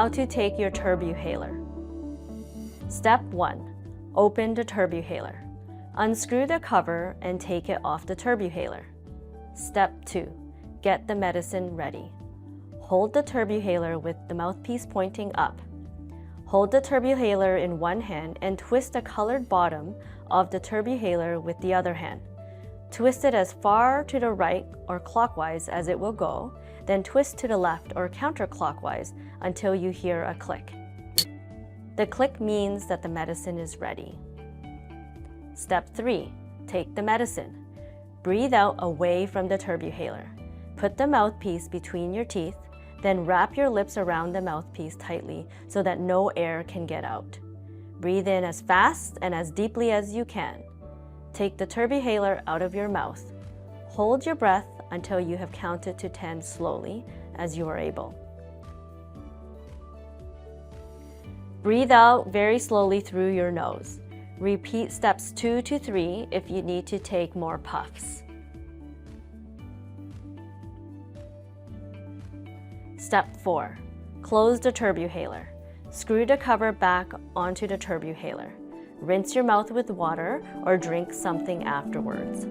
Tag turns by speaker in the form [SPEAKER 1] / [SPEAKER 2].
[SPEAKER 1] How to take your Turbuhaler. Step 1. Open the Turbuhaler. Unscrew the cover and take it off the Turbuhaler. Step 2. Get the medicine ready. Hold the Turbuhaler with the mouthpiece pointing up. Hold the Turbuhaler in one hand and twist the colored bottom of the Turbuhaler with the other hand. Twist it as far to the right or clockwise as it will go, then twist to the left or counterclockwise until you hear a click. The click means that the medicine is ready. Step 3. Take the medicine. Breathe out away from the Turbuhaler. Put the mouthpiece between your teeth, then wrap your lips around the mouthpiece tightly so that no air can get out. Breathe in as fast and as deeply as you can. Take the Turbuhaler out of your mouth. Hold your breath until you have counted to 10 slowly as you are able. Breathe out very slowly through your nose. Repeat steps 2 to 3 if you need to take more puffs. Step 4. Close the Turbuhaler. Screw the cover back onto the Turbuhaler. Rinse your mouth with water or drink something afterwards.